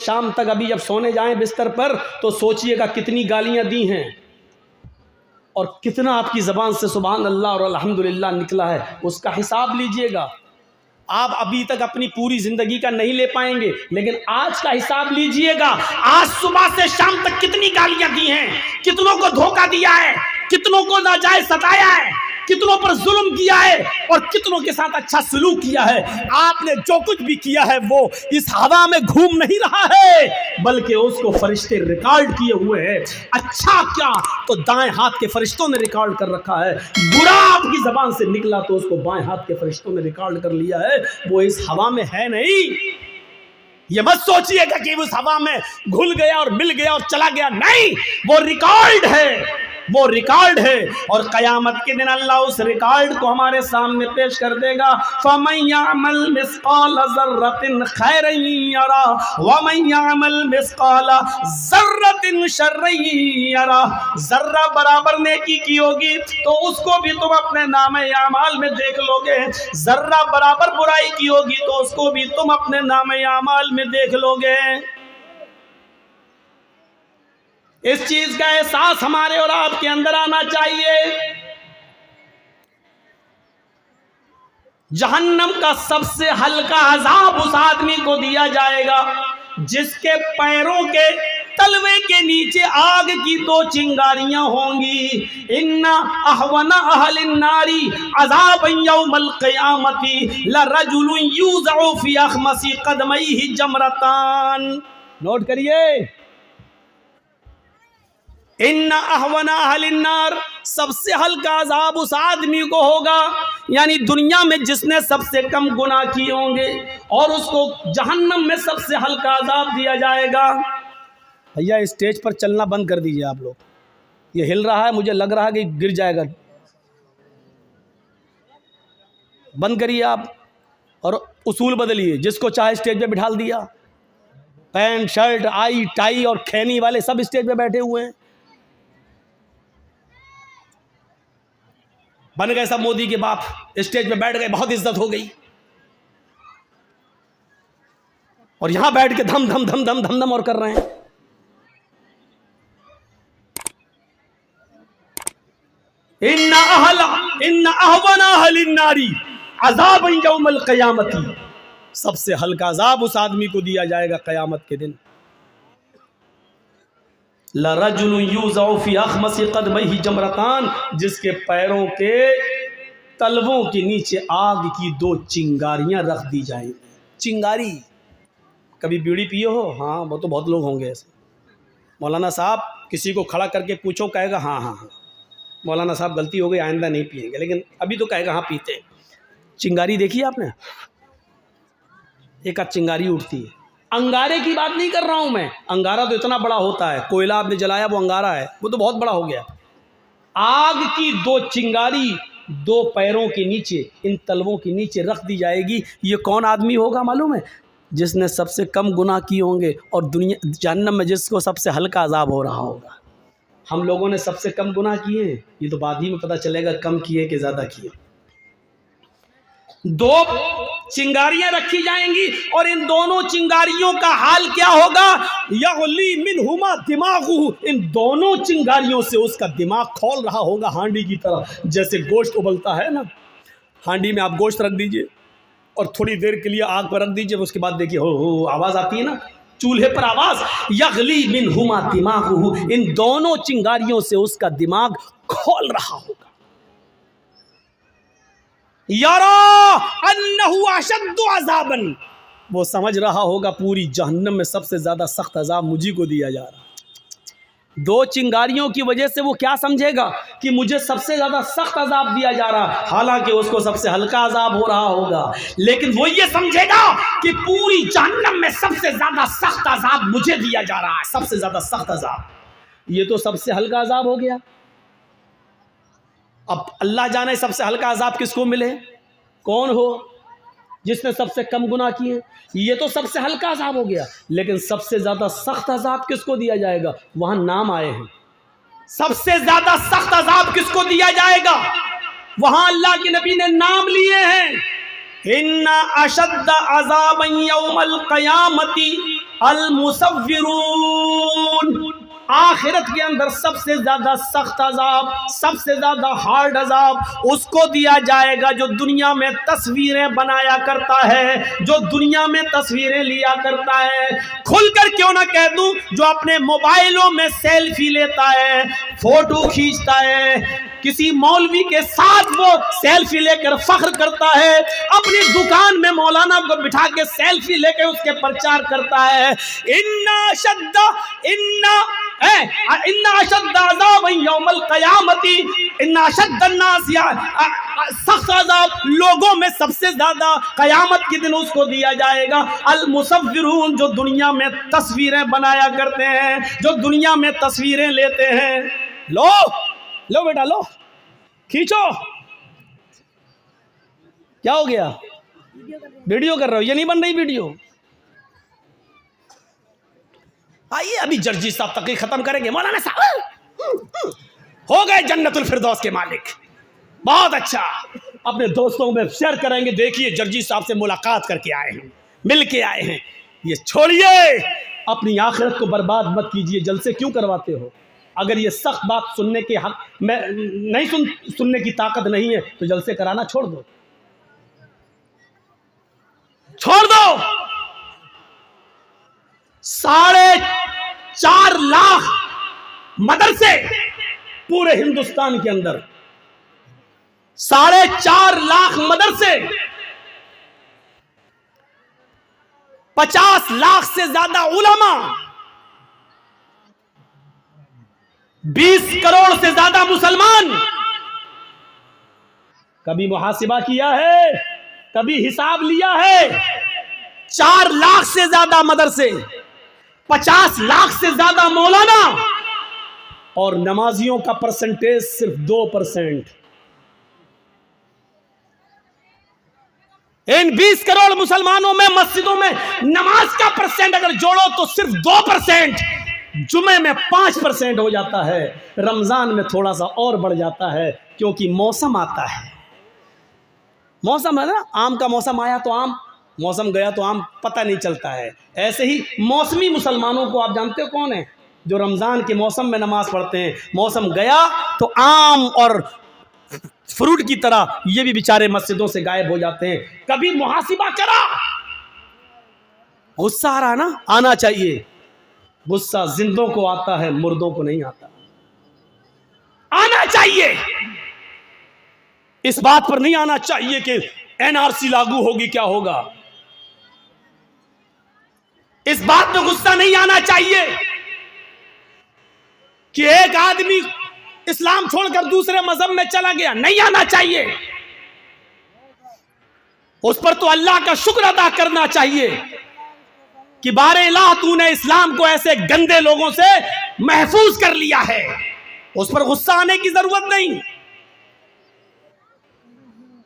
शाम तक अभी जब सोने जाएं बिस्तर पर तो सोचिएगा कितनी गालियां दी हैं और कितना आपकी ज़बान से सुभान अल्लाह और अल्हम्दुलिल्लाह निकला है, उसका हिसाब लीजिएगा। आप अभी तक अपनी पूरी ज़िंदगी का नहीं ले पाएंगे, लेकिन आज का हिसाब लीजिएगा। आज सुबह से शाम तक कितनी गालियां दी हैं, कितनों को धोखा दिया है, कितनों को नाजायज सताया है, कितनों पर जुल्म किया है और कितनों के साथ अच्छा सलूक किया है। आपने जो कुछ भी किया है वो इस हवा में घूम नहीं रहा है, बल्कि उसको फरिश्ते रिकॉर्ड किए हुए हैं। अच्छा क्या तो दाएं हाथ के फरिश्तों ने रिकॉर्ड कर रखा है, बुरा आपकी जबान से निकला तो उसको बाएं हाथ के फरिश्तों ने रिकॉर्ड कर लिया है। वो इस हवा में है नहीं। ये मत सोचिएगा कि उस हवा में घुल गया और मिल गया और चला गया, नहीं, वो रिकॉर्ड है, वो रिकॉर्ड है। और कयामत के दिन अल्लाह उस रिकॉर्ड को हमारे सामने पेश कर देगा। फमन यअमल मिस्काल ज़र्रतिन खैरन यरा वमन यअमल मिस्काल ज़र्रतिन शर्रन यरा। जर्रा बराबर नेकी की होगी तो उसको भी तुम अपने नामे-ए-आमाल में देख लोगे, जर्रा बराबर बुराई की होगी तो उसको भी तुम अपने नामे-ए-आमाल में देख लोगे। इस चीज का एहसास हमारे और आपके अंदर आना चाहिए। जहन्नम का सबसे हल्का अजाब उस आदमी को दिया जाएगा जिसके पैरों के तलवे के नीचे आग की 2 चिंगारियां होंगी। इन्ना अहवना अहलिन नारी अज़ाबन यौमल क़ियामती लरजुलुन युज़अु फी अख़मसी क़दमैहि जमरतान। नोट करिए, इन्ना अहवना अहलिन नार, सबसे हल्का अजाब उस आदमी को होगा, यानी दुनिया में जिसने सबसे कम गुनाह किए होंगे, और उसको जहन्नम में सबसे हल्का अजाब दिया जाएगा। भैया स्टेज पर चलना बंद कर दीजिए आप लोग, ये हिल रहा है, मुझे लग रहा है कि गिर जाएगा। बंद करिए आप और उसूल बदलिए। जिसको चाहे स्टेज पे बिठा दिया, पैंट शर्ट आई टाई और खैनी वाले सब स्टेज पे बैठे हुए हैं, बन गए सब मोदी के बाप, स्टेज पे बैठ गए, बहुत इज्जत हो गई। और यहां बैठ के धम धम धम धम धम धम और कर रहे हैं। इन्ना अहवना अहलिन नारी अज़ाबन यौमल क़ियामती, सबसे हल्का अजाब उस आदमी को दिया जाएगा कयामत के दिन। लरजुलुन युज़अु फी अख़मसी क़दमैहि जमरतान, जिसके पैरों के तलवों के नीचे आग की 2 चिंगारियां रख दी जाएंगी। चिंगारी, कभी बीड़ी पिए हो? हाँ, वो तो बहुत लोग होंगे ऐसे। मौलाना साहब किसी को खड़ा करके पूछो, कहेगा हाँ हाँ हाँ मौलाना साहब गलती हो गई, आइंदा नहीं पिएंगे, लेकिन अभी तो कहेगा हाँ पीते हैं। चिंगारी देखी आपने? एक आध चिंगारी उठती है। अंगारे की बात नहीं कर रहा हूं मैं, अंगारा तो इतना बड़ा होता है, कोयला आपने जलाया वो अंगारा है, वो तो बहुत बड़ा हो गया। आग की 2 चिंगारी 2 पैरों के नीचे, इन तलवों के नीचे रख दी जाएगी। ये कौन आदमी होगा मालूम है? जिसने सबसे कम गुनाह किए होंगे और दुनिया जहन्नम में जिसको सबसे हल्का अजाब हो रहा होगा। हम लोगों ने सबसे कम गुनाह किए हैं, ये तो बाद ही में पता चलेगा कम किए कि ज्यादा किए। 2 चिंगारियां रखी जाएंगी और इन दोनों चिंगारियों का हाल क्या होगा? यग़ली मिनहुमा दिमागुहु, इन दोनों चिंगारियों से उसका दिमाग खौल रहा होगा हांडी की तरह। जैसे गोश्त उबलता है ना, हांडी में आप गोश्त रख दीजिए और थोड़ी देर के लिए आग पर रख दीजिए, उसके बाद देखिए हो आवाज आती है ना, चूल्हे पर आवाज। यग़ली मिनहुमा दिमागुहु, इन दोनों चिंगारियों से उसका दिमाग खौल रहा होगा। यारा अन्नहु अशद्दु अज़ाबन, वो समझ रहा होगा पूरी जहन्नम में सबसे ज्यादा सख्त अजाब मुझी को दिया जा रहा है। 2 चिंगारियों की वजह से वो क्या समझेगा कि मुझे सबसे ज्यादा सख्त अजाब दिया जा रहा, हालांकि उसको सबसे हल्का अजाब हो रहा होगा, लेकिन वो ये समझेगा कि पूरी जहन्नम में सबसे ज्यादा सख्त अजाब मुझे दिया जा रहा है, सबसे ज्यादा सख्त अजाब। ये तो सबसे हल्का अजाब हो गया। अब अल्लाह जाने सबसे हल्का अजाब किसको मिले, कौन हो जिसने सबसे कम गुनाह किए। ये तो सबसे हल्का अजाब हो गया, लेकिन सबसे ज्यादा सख्त अजाब किसको दिया जाएगा? वहां नाम आए हैं। सबसे ज्यादा सख्त अजाब किसको दिया जाएगा? वहां अल्लाह के नबी ने नाम लिए हैं। इन्ना अशद्द अज़ाबन यौमल क़यामती अल मुसव्विरून, आखिरत के अंदर सबसे ज्यादा सख्त अजाब, सबसे ज्यादा हार्ड अजाब उसको दिया जाएगा जो दुनिया में तस्वीरें बनाया करता है, जो दुनिया में तस्वीरें लिया करता है। खुलकर क्यों ना कह दूं, जो अपने मोबाइलों में सेल्फी लेता है, फोटो खींचता है, किसी मौलवी के साथ वो सेल्फी लेकर फख्र करता है, अपनी दुकान में मौलाना को बिठा के सेल्फी लेकर उसके प्रचार करता है। इन्ना अशद्द अज़ाबन यौमल क़यामती, इन्ना अशद्द अन्नास, सख्त अज़ाब लोगों में सबसे ज्यादा कयामत के दिन उसको दिया जाएगा अल मुसव्विरून, जो दुनिया में तस्वीरें बनाया करते हैं, जो दुनिया में तस्वीरें लेते हैं। लो लो बेटा लो, खींचो। क्या हो गया? वीडियो कर रहे हो? ये नहीं बन रही वीडियो। आइए अभी जर्जी साहब तक खत्म करेंगे। मौलाना साहब हो गए जन्नतुल फिरदौस के मालिक, बहुत अच्छा, अपने दोस्तों में शेयर करेंगे। देखिए जर्जी साहब से मुलाकात करके आए हैं, मिल के आए हैं। ये छोड़िए, अपनी आखिरत को बर्बाद मत कीजिए। जलसे क्यों करवाते हो? अगर ये सख्त बात सुनने के हक में नहीं सुनने की ताकत नहीं है तो जलसे कराना छोड़ दो, छोड़ दो। 4.5 लाख मदरसे पूरे हिंदुस्तान के अंदर, 4.5 लाख मदरसे, 50 लाख से ज्यादा उलमा, 20 करोड़ से ज्यादा मुसलमान। कभी मुहासिबा किया है? कभी हिसाब लिया है? 4 लाख से ज्यादा मदरसे, 50 लाख से ज्यादा मौलाना, और नमाजियों का परसेंटेज सिर्फ 2%। इन 20 करोड़ मुसलमानों में मस्जिदों में नमाज का परसेंट अगर जोड़ो तो सिर्फ 2%। जुमे में 5% हो जाता है, रमजान में थोड़ा सा और बढ़ जाता है, क्योंकि मौसम आता है। मौसम है ना, आम का मौसम आया तो आम, मौसम गया तो आम, पता नहीं चलता है। ऐसे ही मौसमी मुसलमानों को आप जानते हो कौन है? जो रमजान के मौसम में नमाज पढ़ते हैं। मौसम गया तो आम और फ्रूट की तरह ये भी बेचारे मस्जिदों से गायब हो जाते हैं। कभी मुहासिबा करा? गुस्सा आ रहा ना, आना चाहिए। गुस्सा जिंदों को आता है, मुर्दों को नहीं आता। आना चाहिए। इस बात पर नहीं आना चाहिए कि एनआरसी लागू होगी, क्या होगा। इस बात पर गुस्सा नहीं आना चाहिए कि एक आदमी इस्लाम छोड़कर दूसरे मजहब में चला गया, नहीं आना चाहिए। उस पर तो अल्लाह का शुक्र अदा करना चाहिए कि बारे इलाह तूने इस्लाम को ऐसे गंदे लोगों से महफूज कर लिया है। उस पर गुस्सा आने की जरूरत नहीं।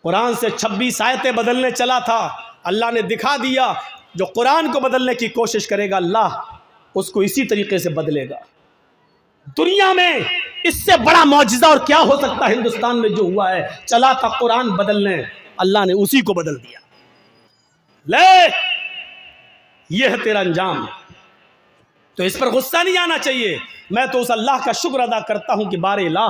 कुरान से 26 आयतें बदलने चला था, अल्लाह ने दिखा दिया जो कुरान को बदलने की कोशिश करेगा अल्लाह उसको इसी तरीके से बदलेगा। दुनिया में इससे बड़ा मौजिज़ा और क्या हो सकता है? हिंदुस्तान में जो हुआ है, चला था कुरान बदलने, अल्लाह ने उसी को बदल दिया। ले, यह है तेरा अंजाम। तो इस पर गुस्सा नहीं आना चाहिए। मैं तो उस अल्लाह का शुक्र अदा करता हूं कि बारे इलाह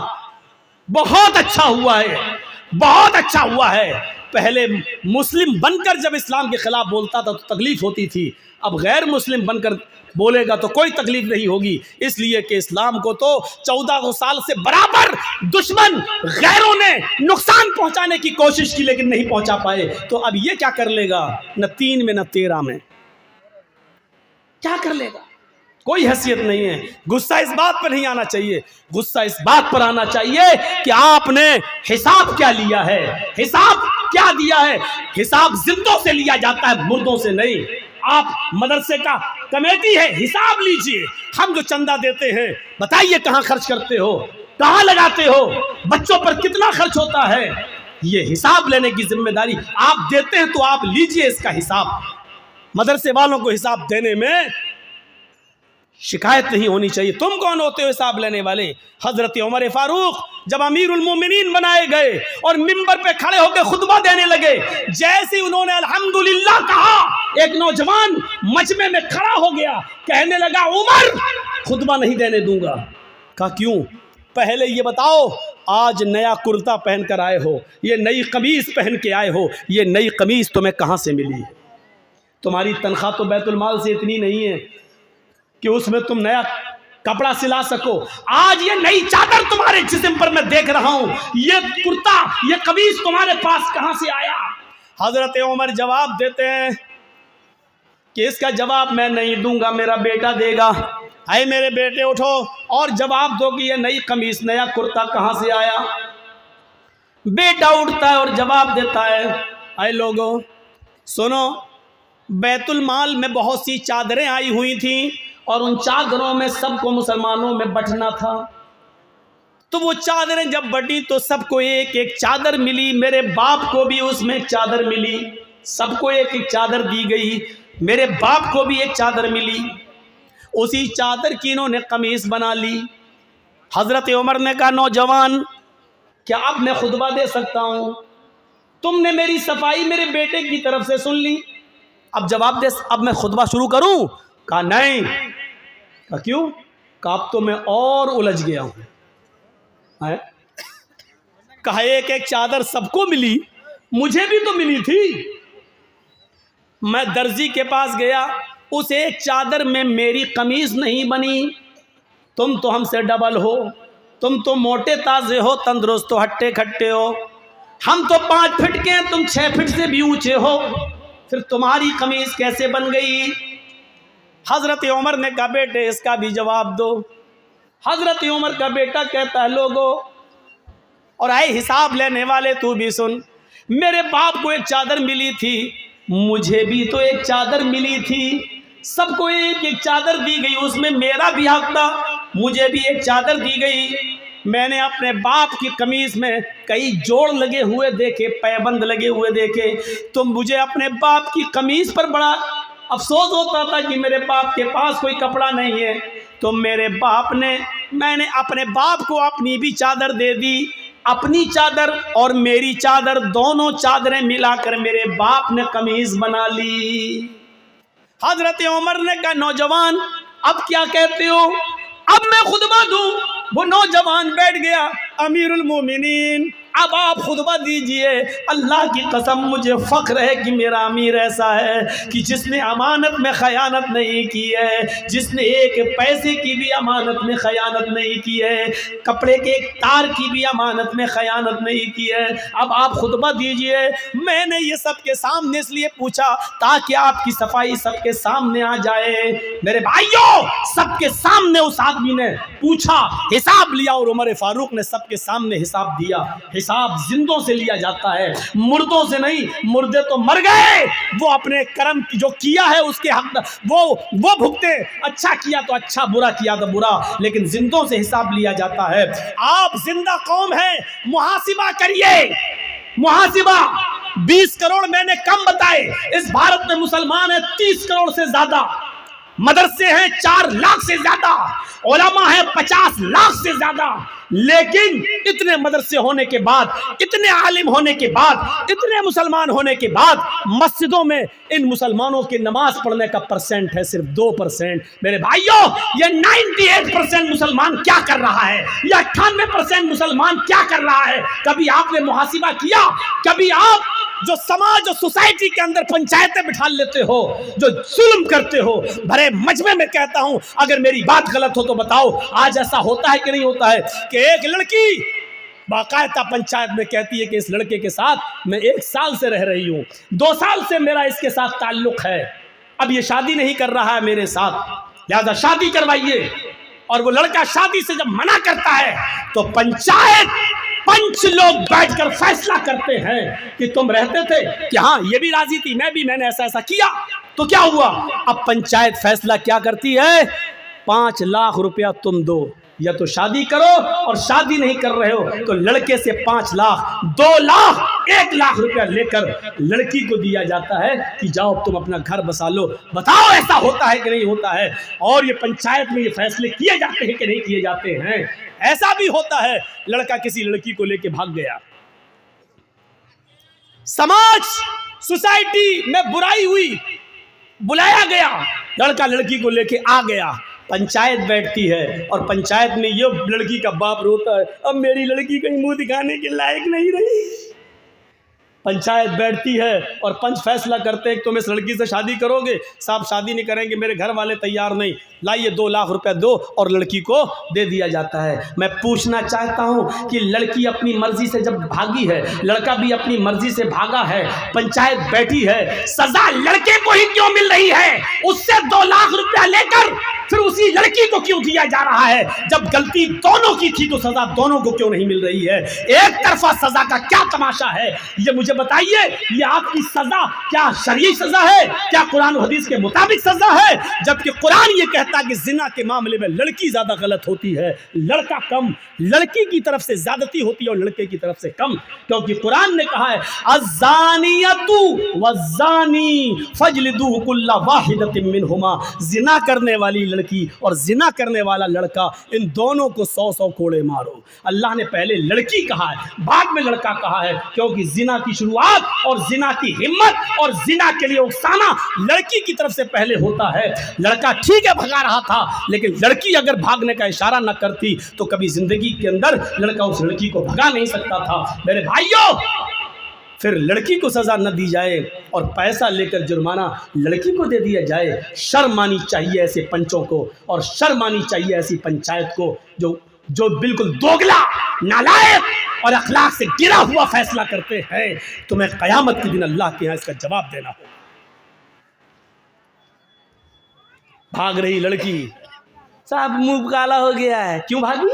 बहुत अच्छा हुआ है, बहुत अच्छा हुआ है। पहले मुस्लिम बनकर जब इस्लाम के खिलाफ बोलता था तो तकलीफ होती थी, अब गैर मुस्लिम बनकर बोलेगा तो कोई तकलीफ नहीं होगी। इसलिए कि इस्लाम को तो 1400 साल से बराबर दुश्मन गैरों ने नुकसान पहुंचाने की कोशिश की, लेकिन नहीं पहुंचा पाए। तो अब ये क्या कर लेगा? न 3 में न 13 में क्या कर लेगा? कोई हैसियत नहीं है। गुस्सा इस बात पर नहीं आना चाहिए, गुस्सा इस बात पर आना चाहिए कि आपने हिसाब क्या लिया है, हिसाब क्या दिया है। हिसाब जिंदों से लिया जाता है, मुर्दों से नहीं। आप मदरसे का कमेटी है, हिसाब लीजिए। हम जो चंदा देते हैं बताइए कहाँ खर्च करते हो, कहाँ लगाते हो, बच्चों पर कितना खर्च होता है। ये हिसाब लेने की जिम्मेदारी आप देते हैं तो आप लीजिए इसका हिसाब। मदरसे वालों को हिसाब देने में शिकायत नहीं होनी चाहिए। तुम कौन होते हो हिसाब लेने वाले? हजरत उमर फारूक जब अमीरुल मोमिनीन बनाए गए और मिंबर पे खड़े होकर खुतबा देने लगे, जैसे उन्होंने अल्हम्दुलिल्लाह कहा, एक नौजवान मजमे में खड़ा हो गया, कहने लगा उमर खुतबा नहीं देने दूंगा। कहा क्यों? पहले ये बताओ, आज नया कुर्ता पहन कर आए हो, ये नई कमीज पहन के आए हो, ये नई कमीज तुम्हें कहाँ से मिली? तुम्हारी तनख्वाह तो बैतुल माल से इतनी नहीं है कि उसमें तुम नया कपड़ा सिला सको। आज ये नई चादर तुम्हारे जिस्म पर मैं देख रहा हूं, ये कुर्ता, ये कमीज तुम्हारे पास कहां से आया? हजरत उमर जवाब देते हैं कि इसका जवाब मैं नहीं दूंगा, मेरा बेटा देगा। आए मेरे बेटे उठो और जवाब दो कि ये नई कमीज, नया कुर्ता कहां से आया? बेटा उठता है और जवाब देता है, आए लोगों सुनो, बैतुल माल में बहुत सी चादरें आई हुई थी और उन चादरों में सबको मुसलमानों में बंटना था। तो वो चादरें जब बटी तो सबको एक एक चादर मिली, मेरे बाप को भी उसमें एक चादर मिली, सबको एक एक चादर दी गई, मेरे बाप को भी एक चादर मिली। उसी चादर की इन्होंने कमीज बना ली। हजरत उमर ने कहा, नौजवान क्या अब मैं खुतबा दे सकता हूँ? तुमने मेरी सफाई मेरे बेटे की तरफ से सुन ली, अब जवाब दे, अब मैं खुतबा शुरू करूं? कहा नहीं। कहा क्यों? कहा अब तो मैं और उलझ गया हूं। कहा एक एक चादर सबको मिली, मुझे भी तो मिली थी। मैं दर्जी के पास गया, उस एक चादर में मेरी कमीज नहीं बनी। तुम तो हमसे डबल हो, तुम तो मोटे ताजे हो, तंदुरुस्त हो, हट्टे खट्टे हो। हम तो 5 फीट के हैं, तुम 6 फीट से भी ऊंचे हो, फिर तुम्हारी कमीज कैसे बन गई? हजरत उमर ने कहा, बेटे इसका भी जवाब दो। हजरत उमर का बेटा कहता है, लोगो और आए हिसाब लेने वाले तू भी सुन, मेरे बाप को एक चादर मिली थी, मुझे भी तो एक चादर मिली थी, सबको एक एक चादर दी गई, उसमें मेरा भी हक था, मुझे भी एक चादर दी गई। मैंने अपने बाप की कमीज में कई जोड़ लगे हुए देखे, पैबंद लगे हुए देखे, तो मुझे अपने बाप की कमीज पर बड़ा अफसोस होता था कि मेरे बाप के पास कोई कपड़ा नहीं है। तो मैंने अपने बाप को अपनी भी चादर दे दी, अपनी चादर और मेरी चादर दोनों चादरें मिलाकर मेरे बाप ने कमीज बना ली। हजरत उमर ने कहा, नौजवान अब क्या कहते हो, अब मैं खुतबा दूं? वो नौजवान बैठ गया, अमीरुल मोमिनीन अब आप खुतबा दीजिए। अल्लाह की कसम मुझे फ़ख्र है कि मेरा अमीर ऐसा है कि जिसने अमानत में ख़यानत नहीं की है, जिसने एक पैसे की भी अमानत में ख़यानत नहीं की है, कपड़े के एक तार की भी अमानत में ख़यानत नहीं की है। अब आप खुतबा दीजिए। मैंने ये सबके सामने इसलिए पूछा ताकि आपकी सफाई सबके सामने आ जाए। मेरे भाइयों, सबके सामने उस आदमी ने पूछा, हिसाब लिया और उमर फारूक ने सबके सामने हिसाब दिया। हिसाब जिंदों से लिया जाता है, मुर्दों से नहीं। मुर्दे तो मर गए, वो अपने कर्म जो किया है उसके हक वो भुगते, अच्छा किया तो अच्छा, बुरा किया तो बुरा, लेकिन जिंदों से हिसाब लिया जाता है। आप जिंदा कौम है, मुहासिबा करिए, मुहासिबा। 20 करोड़ मैंने कम बताए, इस भारत में मुसलमान है 30 करोड़ से ज्यादा, मदरसे हैं 4 लाख से ज्यादा, उलमा है 50 लाख से ज्यादा, लेकिन इतने मदरसे होने के बाद, इतने आलिम होने के बाद, इतने मुसलमान होने के बाद, मस्जिदों में इन मुसलमानों की नमाज पढ़ने का परसेंट है सिर्फ 2%। मेरे भाइयों, ये 98% मुसलमान क्या कर रहा है, या 98% मुसलमान क्या कर रहा है? कभी आपने मुहासिबा किया? कभी आप जो समाज और सोसाइटी के अंदर पंचायतें बिठा लेते हो, जो जुल्म करते हो, भरे मजमे में कहता हूं, अगर मेरी बात गलत हो तो बताओ, आज ऐसा होता है कि नहीं होता है कि एक लड़की बाकायदा पंचायत में कहती है कि इस लड़के के साथ मैं 1 साल से रह रही हूं, 2 साल से मेरा इसके साथ ताल्लुक है, अब ये शादी नहीं कर रहा है मेरे साथ, लिहाजा शादी करवाइए। और वो लड़का शादी से जब मना करता है तो पंच लोग बैठकर फैसला करते हैं कि तुम रहते थे कि हाँ ये भी राजी थी, मैंने ऐसा किया, तो क्या हुआ? अब पंचायत फैसला क्या करती है? 5 लाख रुपया तुम दो, या तो शादी करो, और शादी नहीं कर रहे हो तो लड़के से 5 लाख, 2 लाख, 1 लाख रुपया लेकर लड़की को दिया जाता है कि जाओ तुम अपना घर बसा लो। बताओ ऐसा होता है कि नहीं होता है? और ये पंचायत में ये फैसले किए जाते हैं कि नहीं किए जाते हैं? ऐसा भी होता है लड़का किसी लड़की को लेके भाग गया, समाज सोसाइटी में बुराई हुई, बुलाया गया, लड़का लड़की को लेके आ गया, पंचायत बैठती है और पंचायत में ये लड़की का बाप रोता है, अब मेरी लड़की कहीं मुंह दिखाने के लायक नहीं रही। पंचायत बैठती है और पंच फैसला करते हैं कि तुम इस लड़की से शादी करोगे। साहब शादी नहीं करेंगे, मेरे घर वाले तैयार नहीं, लाइए 2 लाख रुपए दो, और लड़की को दे दिया जाता है। मैं पूछना चाहता हूं कि लड़की अपनी मर्जी से जब भागी है, लड़का भी अपनी मर्जी से भागा है, पंचायत बैठी है, सजा लड़के को ही क्यों मिल रही है? उससे 2 लाख रुपया लेकर फिर उसी लड़की को क्यों दिया जा रहा है? जब गलती दोनों की थी तो सजा दोनों को क्यों नहीं मिल रही है? एक तरफा सजा का क्या तमाशा है? ये मुझे बताइए, ये आपकी सजा क्या शरई सजा है? क्या कुरान हदीस के मुताबिक सजा है? जबकि कुरान ये कहता है कि जिना के मामले में लड़की ज्यादा गलत होती है, लड़का कम। लड़की की तरफ से ज्यादती होती है और लड़के की तरफ से कम, क्योंकि कुरान ने कहा है अज़्ज़ानियतु वज़्ज़ानी फजलिदू कुल्ला वाहिदतिन मिनहुमा। जिना करने वाली लड़की और जिना करने वाला लड़का, इन दोनों को 100-100 कोड़े मारो। अल्लाह ने पहले लड़की कहा है, बाद में लड़का कहा है, क्योंकि जिना की शुरुआत और जिना की हिम्मत और जिना के लिए उकसाना लड़की की तरफ से पहले होता है। लड़का ठीक है भगा रहा था, लेकिन लड़की अगर भागने का इशारा न करती तो कभी जिंदगी के अंदर लड़का उस लड़की को भगा नहीं सकता था। मेरे भाइयों, फिर लड़की को सजा न दी जाए और पैसा लेकर जुर्माना लड़की को दे दिया जाए। शर्म आनी चाहिए ऐसे पंचों को, और शर्म आनी चाहिए ऐसी पंचायत को जो बिल्कुल दोगला, नालायक और अखलाक से गिरा हुआ फैसला करते हैं। तुम्हें कयामत के दिन अल्लाह के यहाँ इसका जवाब देना होगा। भाग रही लड़की, साहब मुंह काला हो गया है, क्यों भागी?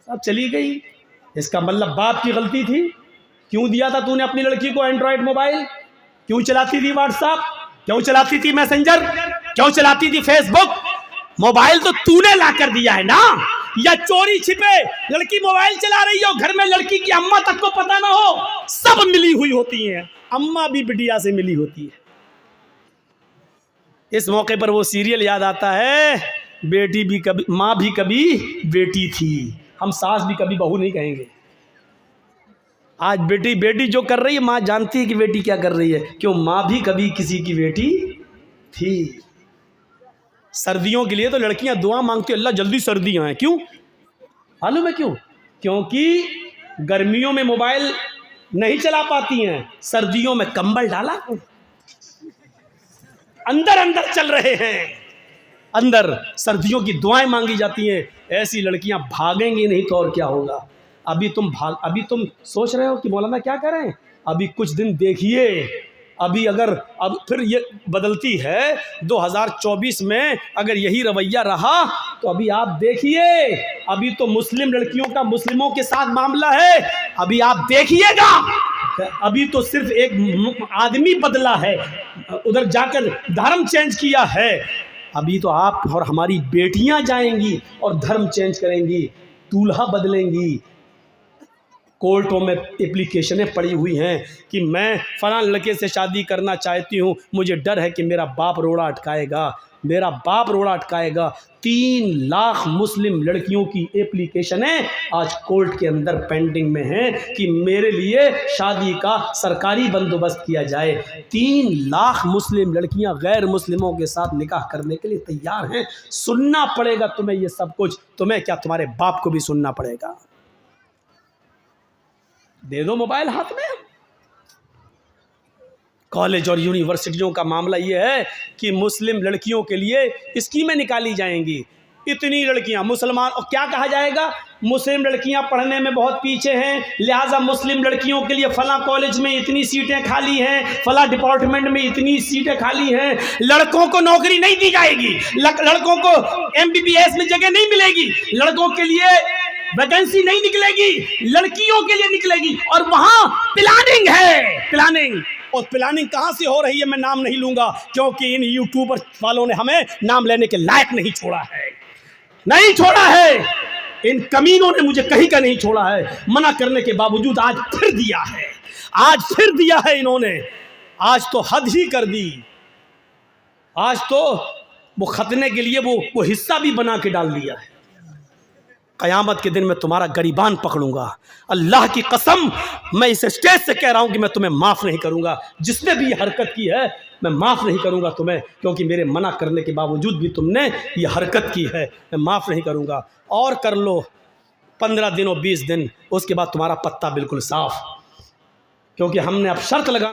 साहब चली गई, इसका मतलब बाप की गलती थी। क्यों दिया था तूने अपनी लड़की को एंड्रॉयड मोबाइल? क्यों चलाती थी व्हाट्सएप? क्यों चलाती थी मैसेंजर? क्यों चलाती थी फेसबुक? मोबाइल तो तूने ला कर दिया है ना? या चोरी छिपे लड़की मोबाइल चला रही हो, घर में लड़की की अम्मा तक को पता ना हो? सब मिली हुई होती हैं, अम्मा भी बिटिया से मिली होती है। इस मौके पर वो सीरियल याद आता है, बेटी भी कभी माँ भी कभी बेटी थी। हम सास भी कभी बहू नहीं कहेंगे। आज बेटी जो कर रही है, माँ जानती है कि बेटी क्या कर रही है। क्यों? माँ भी कभी किसी की बेटी थी। सर्दियों के लिए तो लड़कियां दुआ मांगती, अल्लाह जल्दी सर्दियां आए। क्यों मालूम है क्यों? क्योंकि गर्मियों में मोबाइल नहीं चला पाती हैं, सर्दियों में कंबल डाला, अंदर अंदर चल रहे हैं, अंदर सर्दियों की दुआएं मांगी जाती हैं। ऐसी लड़कियां भागेंगी नहीं तो और क्या होगा? अभी तुम सोच रहे हो कि मौलाना क्या करें? अभी कुछ दिन देखिए, अब फिर ये बदलती है 2024 में, अगर यही रवैया रहा तो अभी आप देखिए, अभी तो मुस्लिम लड़कियों का मुस्लिमों के साथ मामला है, अभी आप देखिएगा। अभी तो सिर्फ एक आदमी बदला है, उधर जाकर धर्म चेंज किया है। अभी तो आप और हमारी बेटियां जाएंगी और धर्म चेंज करेंगी, दूल्हा बदलेंगी। कोर्टों में एप्लीकेशनें पड़ी हुई हैं कि मैं फलां लड़के से शादी करना चाहती हूँ, मुझे डर है कि मेरा बाप रोड़ा अटकाएगा, मेरा बाप रोड़ा अटकाएगा। 3 लाख मुस्लिम लड़कियों की एप्लीकेशनें आज कोर्ट के अंदर पेंडिंग में हैं कि मेरे लिए शादी का सरकारी बंदोबस्त किया जाए। 3 लाख मुस्लिम लड़कियां गैर मुस्लिमों के साथ निकाह करने के लिए तैयार हैं। सुनना पड़ेगा तुम्हें ये सब कुछ, तुम्हें क्या तुम्हारे बाप को भी सुनना पड़ेगा। दे दो मोबाइल हाथ में। कॉलेज और यूनिवर्सिटियों का मामला ये है कि मुस्लिम लड़कियों के लिए स्कीमें निकाली जाएंगी। इतनी लड़कियां मुसलमान, और क्या कहा जाएगा? मुस्लिम लड़कियां पढ़ने में बहुत पीछे हैं, लिहाजा मुस्लिम लड़कियों के लिए फला कॉलेज में इतनी सीटें खाली हैं, फला डिपार्टमेंट में इतनी सीटें खाली हैं। लड़कों को नौकरी नहीं दी जाएगी, लड़कों को MBBS में जगह नहीं मिलेगी, लड़कों के लिए वैकेंसी नहीं निकलेगी, लड़कियों के लिए निकलेगी। और वहां प्लानिंग है, प्लानिंग। और प्लानिंग कहां से हो रही है मैं नाम नहीं लूंगा, क्योंकि इन यूट्यूबर वालों ने हमें नाम लेने के लायक नहीं छोड़ा है, नहीं छोड़ा है। इन कमीनों ने मुझे कहीं का नहीं छोड़ा है। मना करने के बावजूद आज फिर दिया है, आज फिर दिया है इन्होंने। आज तो हद ही कर दी। आज तो वो खतने के लिए वो हिस्सा भी बना के डाल दिया है। क़यामत के दिन मैं तुम्हारा गरीबान पकड़ूंगा। अल्लाह की कसम, मैं इस स्टेज से कह रहा हूं कि मैं तुम्हें माफ़ नहीं करूंगा। जिसने भी ये हरकत की है मैं माफ़ नहीं करूंगा तुम्हें, क्योंकि मेरे मना करने के बावजूद भी तुमने ये हरकत की है। मैं माफ़ नहीं करूंगा। और कर लो 15 दिन और 20 दिन, उसके बाद तुम्हारा पत्ता बिल्कुल साफ, क्योंकि हमने अब शर्त लगा